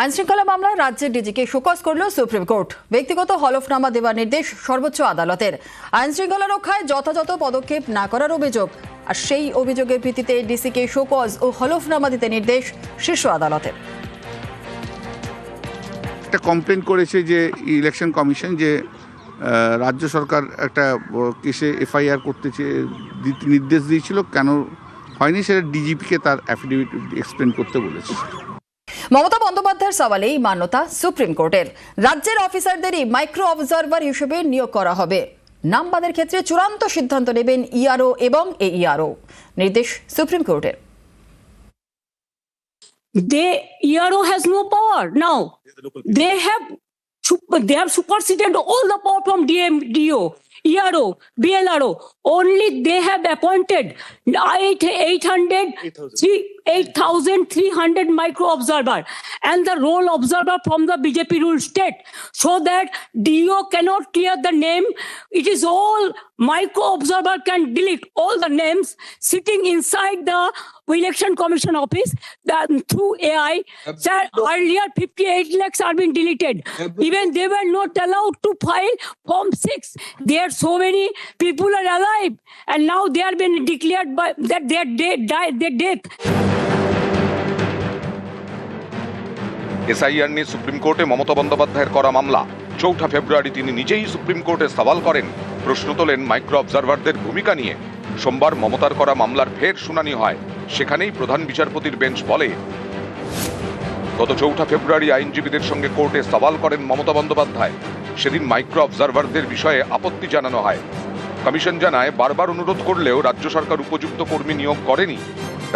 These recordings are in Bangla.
আইনশৃঙ্খলা মামলায় রাজ্যের ডিজিকে শোকজ করল সুপ্রিম কোর্ট। ব্যক্তিগত হলফনামা দেওয়ার নির্দেশ সর্বোচ্চ আদালতের। আইনশৃঙ্খলা রক্ষায় যথাযথ পদক্ষেপ না করার অভিযোগ, আর সেই অভিযোগের ভিত্তিতে ডিসিকে শোকজ ও হলফনামা দিতে নির্দেশ শীর্ষ আদালতের। একটা কমপ্লেন করেছে যে ইলেকশন কমিশন যে রাজ্য সরকার একটা কেসে এফআইআর করতে নির্দেশ দিয়েছিল, কেন হয়নি সেটা ডিজিপিকে তার অ্যাফিডেভিট এক্সপ্লেন করতে বলেছে। মমতা বন্দ্যোপাধ্যায়ের সওয়ালেই মান্যতা সুপ্রিম কোর্টের। রাজ্যের অফিসারদেরই মাইক্রো অবজারভার হিসেবে নিয়োগ করা হবে। নাম বাদের ক্ষেত্রে চূড়ান্ত সিদ্ধান্ত নেবেন ইআরও এবং এইআরও, নির্দেশ সুপ্রিম কোর্টের। ERO has no power now. They have superseded all the power from DO, ERO, BLRO. Only they have appointed 8,300 micro observer and the role observer from the BJP ruled state, so that DO cannot clear the name. It is all micro observer can delete all the names sitting inside the election commission office through AI. Sir, earlier 58 lakhs are being deleted. Even they were not allowed to file Form 6. There are so many people are alive, and now they are being declared by that their death. SIR নিয়ে সুপ্রিম কোর্টে মমতা বন্দ্যোপাধ্যায়ের করা মামলা। ৪ ফেব্রুয়ারি তিনি নিজেই সুপ্রিম কোর্টে সওয়াল করেন, প্রশ্ন তোলেন মাইক্রো অবজারভারদের ভূমিকা নিয়ে। সোমবার মমতার করা মামলার ফের শুনানি হয়। সেখানেই প্রধান বিচারপতির বেঞ্চ বলে, গত ৪ ফেব্রুয়ারি আইনজীবীদের সঙ্গে কোর্টে সওয়াল করেন মমতা বন্দ্যোপাধ্যায়। সেদিন মাইক্রো অবজারভারদের বিষয়ে আপত্তি জানানো হয়। কমিশন জানায়, বারবার অনুরোধ করলেও রাজ্য সরকার উপযুক্ত কর্মী নিয়োগ করেনি।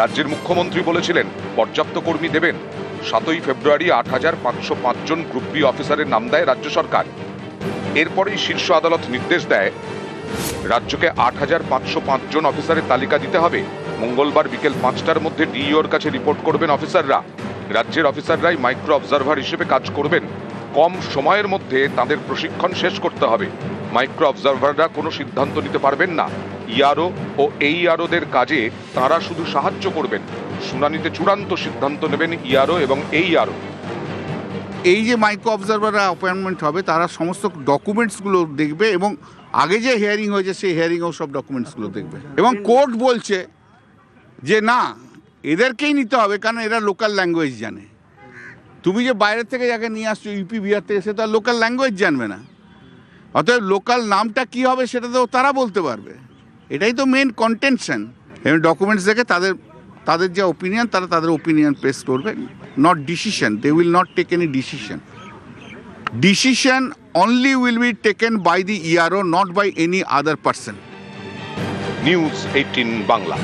রাজ্যের মুখ্যমন্ত্রী বলেছিলেন পর্যাপ্ত কর্মী দেবেন। ৭ই ফেব্রুয়ারি ৮,৫০৫ জন গ্রুপ বি অফিসারের নাম দেয় রাজ্য সরকার। এরপরেই শীর্ষ আদালত নির্দেশ দেয়, রাজ্যকে ৮,৫০৫ জন অফিসারের তালিকা দিতে হবে। মঙ্গলবার বিকেল ৫টার মধ্যে ডিইওর কাছে রিপোর্ট করবেন অফিসাররা। রাজ্যের অফিসাররাই মাইক্রো অবজারভার হিসেবে কাজ করবেন। কম সময়ের মধ্যে তাদের প্রশিক্ষণ শেষ করতে হবে। মাইক্রো অবজারভাররা কোনো সিদ্ধান্ত নিতে পারবেন না। ইআরও ও এইআরওদের কাজে তারা শুধু সাহায্য করবেন। শুনানিতে চূড়ান্ত সিদ্ধান্ত নেবেন ইআরও এবং এইআরও। এই যে মাইক্রো অবজারভাররা অ্যাপয়েন্টমেন্ট হবে, তারা সমস্ত ডকুমেন্টসগুলো দেখবে এবং আগে যে হিয়ারিং হয়েছে সেই হিয়ারিংয়েও সব ডকুমেন্টসগুলো দেখবে। এবং কোর্ট বলছে যে না, এদেরকেই নিতে হবে, কারণ এরা লোকাল ল্যাঙ্গুয়েজ জানে। তুমি যে বাইরে থেকে যাকে নিয়ে আসছো ইউপি বিহার থেকে, সে তো আর লোকাল ল্যাঙ্গুয়েজ জানবে না। অতএব লোকাল নামটা কী হবে সেটা তো তারা বলতে পারবে। এটাই তো মেন কন্টেনশন। এবং ডকুমেন্টস দেখে তাদের যে ওপিনিয়ন, তারা তাদের ওপিনিয়ন পেশ করবে, not decision. They will not take any decision. Decision only will be taken by the ERO, not by any other person. News 18 Bangla.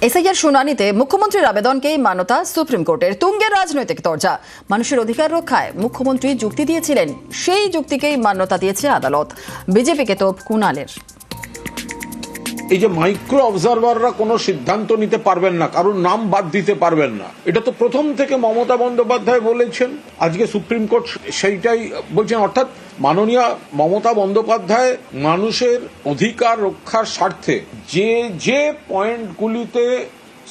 SIR শুনানিতে মুখ্যমন্ত্রীর আবেদনকেই মান্যতা সুপ্রিম কোর্টের। তুঙ্গের রাজনৈতিক চর্চা, মানুষের অধিকার রক্ষায় মুখ্যমন্ত্রী যুক্তি দিয়েছিলেন, সেই যুক্তিকেই মান্যতা দিয়েছে আদালত। বিজেপিকে তো কুণালের। এই যে মাইক্রো অবজারভাররা কোনো সিদ্ধান্ত নিতে পারবেন না, কারণ নাম বাদ দিতে পারবেন না, এটা তো প্রথম থেকে মমতা বন্দ্যোপাধ্যায় বলেছেন। আজকে সুপ্রিম কোর্ট সেইটাই বলছেন। অর্থাৎ মাননীয় মমতা বন্দ্যোপাধ্যায় মানুষের অধিকার রক্ষার স্বার্থে যে যে পয়েন্টগুলিতে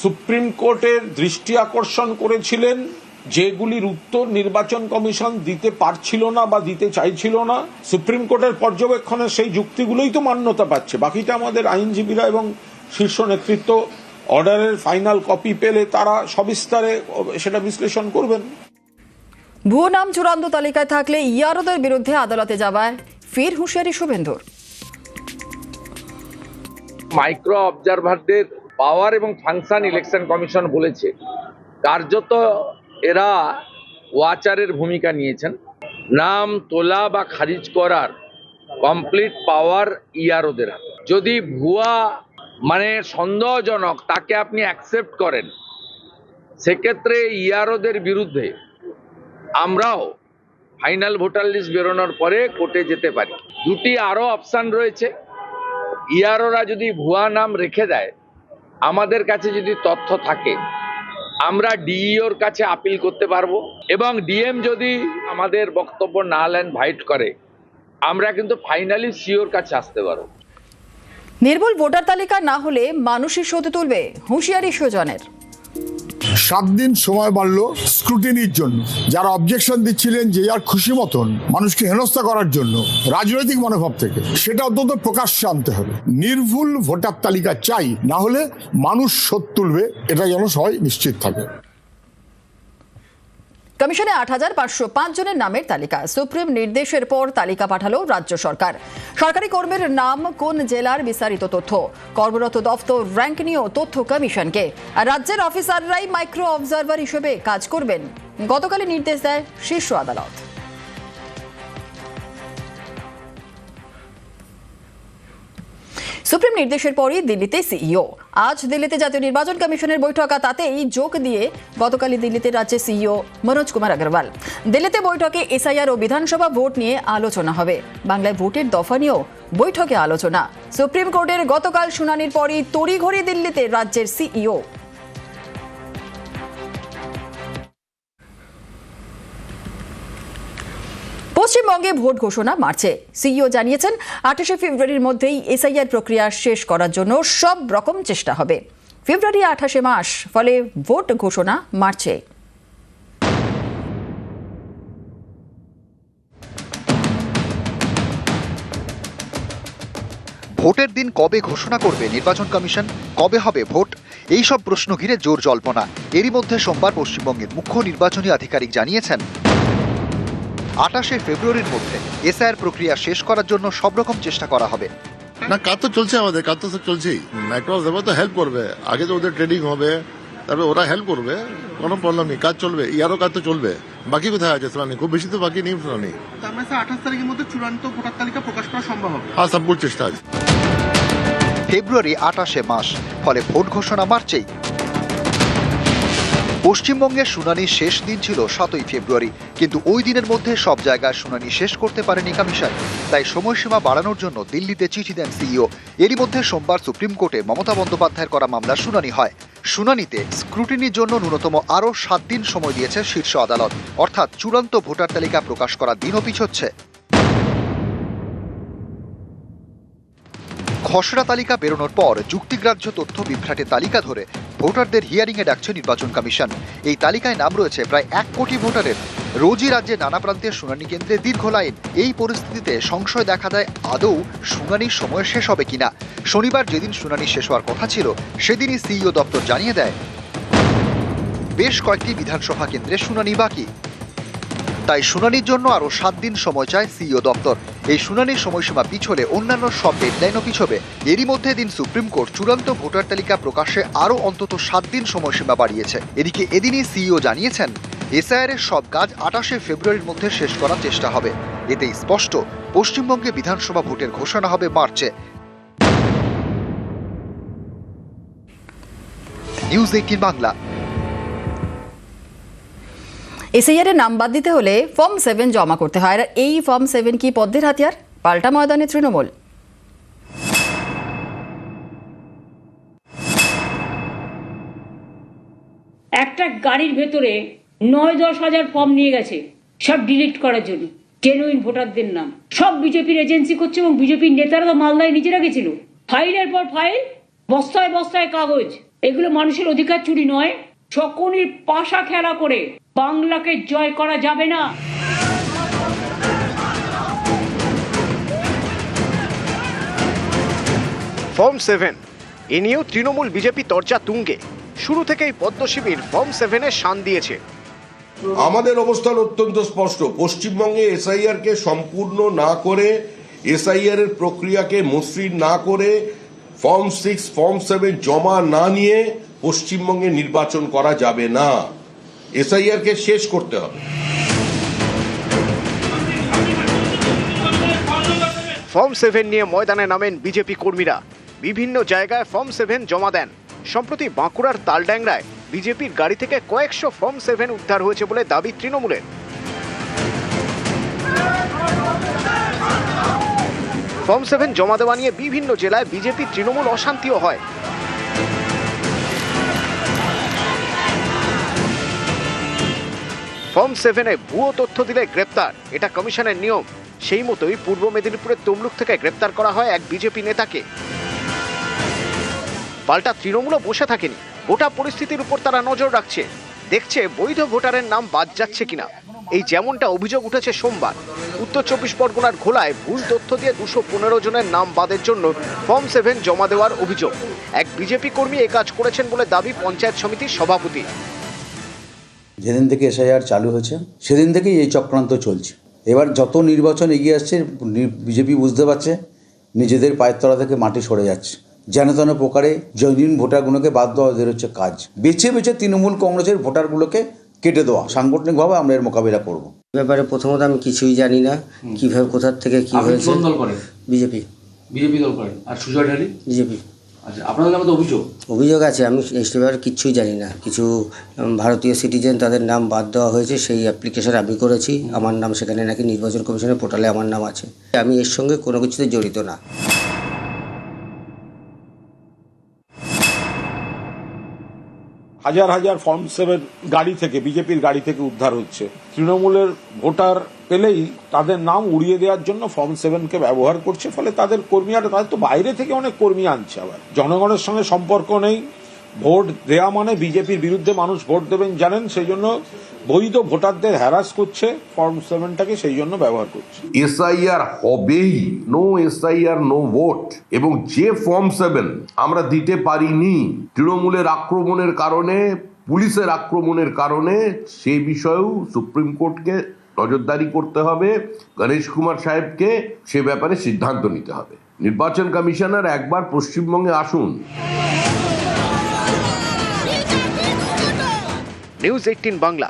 সুপ্রিম কোর্টের দৃষ্টি আকর্ষণ করেছিলেন, যেগুলির উত্তর নির্বাচন কমিশন দিতে পারছিল না বা দিতে চাইছিল না, সুপ্রিম কোর্টের পর্যবেক্ষণে সেই যুক্তিগুলোই তো মান্যতা পাচ্ছে। বাকিটা আমাদের আইনজীবীরা এবং শীর্ষ নেতৃত্ব অর্ডারের ফাইনাল কপি পেলে তারা সবিস্তারে সেটা বিশ্লেষণ করবেন। ভুয়ো নাম চূড়ান্ত তালিকায় থাকলে ইআরওদের বিরুদ্ধে আদালতে যাওয়ায় ফের হুঁশিয়ারি শুভেন্দুর। মাইক্রো অবজারভারদের পাওয়ার এবং ফাংশন ইলেকশন কমিশন বলেছে, কার্যত এরা ওয়াচারের ভূমিকা নিয়েছেন। নাম তোলা বা খারিজ করার কমপ্লিট পাওয়ার ইআরওদের হাতে। যদি ভুয়া মানে সন্দেহজনক তাকে আপনি অ্যাকসেপ্ট করেন, সেক্ষেত্রে ইআরওদের বিরুদ্ধে আমরাও ফাইনাল ভোটার লিস্ট বেরোনোর পরে কোর্টে যেতে পারি। দুটি আরও অপশান রয়েছে। ইআরওরা যদি ভুয়া নাম রেখে দেয়, আমাদের কাছে যদি তথ্য থাকে, আমরা ডিইওর কাছে আপিল করতে পারবো। এবং ডিএম যদি আমাদের বক্তব্য না নেন, ভাইট করে, আমরা কিন্তু ফাইনালি সিওর কাছে আসতে পারবো। নির্ভুল ভোটার তালিকা না হলে মানুষই শোধ তুলবে, হুঁশিয়ারি সুজনের। 7 দিন সময় বাড়ল স্ক্রুটিনির জন্য। যারা অবজেকশন দিচ্ছিলেন যে যার খুশি মতন মানুষকে হেনস্থা করার জন্য রাজনৈতিক মনোভাব থেকে, সেটা অন্তত প্রকাশ্যে আনতে হবে। নির্ভুল ভোটার তালিকা চাই, না হলে মানুষ শোধ তুলবে, এটা যেন সবাই নিশ্চিত থাকে। কমিশনে 8,505 জনের নামের তালিকা। সুপ্রিম নির্দেশের পর তালিকা পাঠালো রাজ্য সরকার। সরকারি কর্মীর নাম, কোন জেলার, বিস্তারিত তথ্য। কর্মরত দফতর র্যাঙ্ক নিয়েও তথ্য কমিশনকে। আর রাজ্যের অফিসাররাই মাইক্রো অবজারভার হিসেবে কাজ করবেন, গতকালই নির্দেশ দেয় শীর্ষ আদালত। সুপ্রিম নির্দেশের পরই দিল্লিতে সিইও। আজ দিল্লিতে জাতীয় নির্বাচন কমিশনের বৈঠক, আর তাতেই যোগ দিয়ে গতকালই দিল্লিতে রাজ্যের সিইও মনোজ কুমার আগরওয়াল। দিল্লিতে বৈঠকে এসআইআর ও বিধানসভা ভোট নিয়ে আলোচনা হবে। বাংলায় ভোটের দফা নিয়েও বৈঠকে আলোচনা। সুপ্রিম কোর্টের গতকাল শুনানির পরই তড়িঘড়ি দিল্লিতে রাজ্যের সিইও। পশ্চিমবঙ্গে ভোট ঘোষণা মার্চে। সিইও জানিয়েছেন 28শে ফেব্রুয়ারির মধ্যেই এসআইআর প্রক্রিয়া শেষ করার জন্য সব রকম চেষ্টা হবে। ফেব্রুয়ারি 28শে মাস, ফলে ভোট ঘোষণা মার্চে। ভোটের দিন কবে ঘোষণা করবে নির্বাচন কমিশন, কবে হবে ভোট, এই সব প্রশ্ন ঘিরে জোর জল্পনা। এরই মধ্যে সোমবার পশ্চিমবঙ্গের মুখ্য নির্বাচনী আধিকারিক জানিয়েছেন 28শে ফেব্রুয়ারির মধ্যে এসআইআর প্রক্রিয়া শেষ করার জন্য সব রকম চেষ্টা করা হবে। না, কাজ তো চলছে, আমাদের কাজ তো চলছেই। মাইক্রো অবজারভার তো হেল্প করবে, আগে তো ওদের ট্রেনিং হবে, তারপরে ওরা হেল্প করবে, কোনো প্রবলেম নেই, কাজ চলবে। ইয়ারও কাজ তো চলবে। বাকি কোথায় আছে শুনানি? খুব বেশি তো বাকি নেই শুনানি। তার মানে 28 তারিখের মধ্যে চূড়ান্ত ভোটার তালিকা প্রকাশ করা সম্ভব হবে? হ্যাঁ, সব চেষ্টা আছে। ফেব্রুয়ারি 28শে মাস, ফলে ভোট ঘোষণা মার্চেই। পশ্চিমবঙ্গের শুনানির শেষ দিন ছিল 7ই ফেব্রুয়ারি, কিন্তু ওই দিনের মধ্যে সব জায়গায় শুনানি শেষ করতে পারেনি কমিশন। তাই সময়সীমা বাড়ানোর জন্য দিল্লিতে চিঠি দেন সিইও। এরই মধ্যে সোমবার সুপ্রিম কোর্টে মমতা বন্দ্যোপাধ্যায়ের করা মামলার শুনানি হয়। শুনানিতে স্ক্রুটিনির জন্য ন্যূনতম আরও 7 দিন সময় দিয়েছে শীর্ষ আদালত, অর্থাৎ চূড়ান্ত ভোটার তালিকা প্রকাশ করার দিনও পিছোচ্ছে। খসড়া তালিকা বেরোনোর পর যুক্তিগ্রাহ্য তথ্য বিভ্রাটের তালিকা ধরে ভোটারদের হিয়ারিংয়ে ডাকছে নির্বাচন কমিশন। এই তালিকায় নাম রয়েছে প্রায় 1 কোটি ভোটারের। রোজই রাজ্যে নানা প্রান্তের শুনানি কেন্দ্রে দীর্ঘ লাইন। এই পরিস্থিতিতে সংশয় দেখা দেয় আদৌ শুনানির সময় শেষ হবে কিনা। শনিবার যেদিন শুনানি শেষ হওয়ার কথা ছিল, সেদিনই সিইও দপ্তর জানিয়ে দেয় বেশ কয়েকটি বিধানসভা কেন্দ্রে শুনানি বাকি। তাই শুনানির জন্য আরও 7 দিন সময় চায় সিইও দপ্তর। এই শুনানির সময়সীমা পিছলে অন্যান্য সব ডেডলাইনও পিছবে। এরই মধ্যে দিন সুপ্রিম কোর্ট চূড়ান্ত ভোটার তালিকা প্রকাশে আরও অন্তত 7 দিন সময়সীমা বাড়িয়েছে। এদিকে এদিনই সিইও জানিয়েছেন এসআইআর এর সব কাজ 28শে ফেব্রুয়ারির মধ্যে শেষ করার চেষ্টা হবে। এতেই স্পষ্ট পশ্চিমবঙ্গে বিধানসভা ভোটের ঘোষণা হবে মার্চে। নিউজ 18 বাংলা। এসআইআর এর নাম বাদ দিতে হলে ফর্ম 7 জমা করতে হয়। আর এই ফর্ম 7 কি পদ্মের হাতিয়ার? পাল্টা ময়দানে তৃণমূল। একটা গাড়ির ভেতরে 9-10 হাজার ফর্ম নিয়ে গেছে, সব ডিলিট করার জন্য, জেনুইন ভোটারদের নাম। সব বিজেপির এজেন্সি করছে, এবং বিজেপির নেতারা তো মালদায় নিজেরা গেছিল। ফাইলের পর ফাইল, বস্তায় বস্তায় কাগজ। এগুলো মানুষের অধিকার চুরি নয়। শকুনির পাশা খেলা করে বাংলাকে জয় করা যাবে না। ফর্ম 7 এ নিয়েও তৃণমূল বিজেপি চর্চা তুঙ্গে। শুরু থেকেই পদ্ম শিবির ফর্ম 7 এ শান দিয়েছে। আমাদের অবস্থান অত্যন্ত স্পষ্ট। পশ্চিমবঙ্গে এসআইআর কে সম্পূর্ণ না করে, এসআইআর এর প্রক্রিয়াকে মসৃণ না করে, ফর্ম 6 ফর্ম 7 জমা না নিয়ে পশ্চিমবঙ্গে নির্বাচন করা যাবে না। এসআইআর কে শেষ করতে হবে। ফর্ম 7 নিয়ে ময়দানে নামেন বিজেপি কর্মীরা। বিভিন্ন জায়গায় ফর্ম 7 জমা দেন। সম্প্রতি বাঁকুড়ার তালড্যাংরায় বিজেপির গাড়ি থেকে কয়েকশো ফর্ম 7 উদ্ধার হয়েছে বলে দাবি তৃণমূলের। ফর্ম 7 জমা দেওয়া নিয়ে বিভিন্ন জেলায় বিজেপি তৃণমূল অশান্তিও হয়। ফর্ম 7 ভুয়ো তথ্য দিলে গ্রেপ্তার, এটা কমিশনের নিয়ম। সেই মতোই পূর্ব মেদিনীপুরের তমলুক থেকে গ্রেপ্তার করা হয় এক বিজেপি নেতাকে। পাল্টা তৃণমূলও বসে থাকেনি, গোটা পরিস্থিতির উপর তারা নজর রাখছে, দেখছে বৈধ ভোটারের নাম বাদ যাচ্ছে কিনা। এই যেমনটা অভিযোগ উঠেছে সোমবার উত্তর 24 পরগনার ঘোলায় ভুল তথ্য দিয়ে 215 জনের নাম বাদের জন্য ফর্ম 7 জমা দেওয়ার অভিযোগ। এক বিজেপি কর্মী এই কাজ করেছেন বলে দাবি পঞ্চায়েত সমিতির সভাপতি। যেদিন থেকে এসআইআর চালু হয়েছে সেদিন থেকেই এই চক্রান্ত চলছে। এবার যত নির্বাচন এগিয়ে আসছে বিজেপি বুঝতে পারছে নিজেদের পায়ের তলা থেকে মাটি সরে যাচ্ছে। যেন তেন প্রকারে জৈন ভোটারগুলোকে বাদ দেওয়া ওদের হচ্ছে কাজ। বেছে বেছে তৃণমূল কংগ্রেসের ভোটারগুলোকে কেটে দেওয়া। সাংগঠনিকভাবে আমরা এর মোকাবিলা করব। ব্যাপারে প্রথমত আমি কিছুই জানি না, কিভাবে কোথা থেকে কি হয়েছে। কোন দল করেন? বিজেপি। বিজেপি দল করেন। আর সুজয় ঢালি? বিজেপি। আচ্ছা, আপনাদের নামে তো অভিযোগ আছে, আমি এই ব্যাপারে কিচ্ছুই জানি না। কিছু ভারতীয় সিটিজেন তাদের নাম বাদ দেওয়া হয়েছে, সেই অ্যাপ্লিকেশন আমি করেছি, আমার নাম সেখানে নাকি নির্বাচন কমিশনের পোর্টালে আমার নাম আছে। আমি এর সঙ্গে কোনো কিছুতে জড়িত না। হাজার হাজার ফর্ম 7 গাড়ি থেকে, বিজেপির গাড়ি থেকে উদ্ধার হচ্ছে। তৃণমূলের ভোটার পেলেই তাদের নাম উড়িয়ে দেওয়ার জন্য ফর্ম 7কে ব্যবহার করছে। ফলে তাদের কর্মীরা, তাদের তো বাইরে থেকে অনেক কর্মী আনছে। আবার জনগণের সঙ্গে সম্পর্ক নেই। ভোট দেওয়া মানে বিজেপির বিরুদ্ধে মানুষ ভোট দেবেন জানেন, সেই জন্য বৈধ ভোটারদের হ্যারাস করছে, ফর্ম 7টাকে সেই জন্য ব্যবহার করছে। এসআইআর হবেই, নো এসআইআর নো ভোট। এবং যে ফর্ম 7 আমরা দিতে পারিনি তৃণমূলের আক্রমণের কারণে, পুলিশের আক্রমণের কারণে, সেই বিষয়েও সুপ্রিম কোর্টকে নজরদারি করতে হবে। গণেশ কুমার সাহেবকে সে ব্যাপারে সিদ্ধান্ত নিতে হবে। নির্বাচন কমিশনার একবার পশ্চিমবঙ্গে আসুন। নিউজ 18 বাংলা।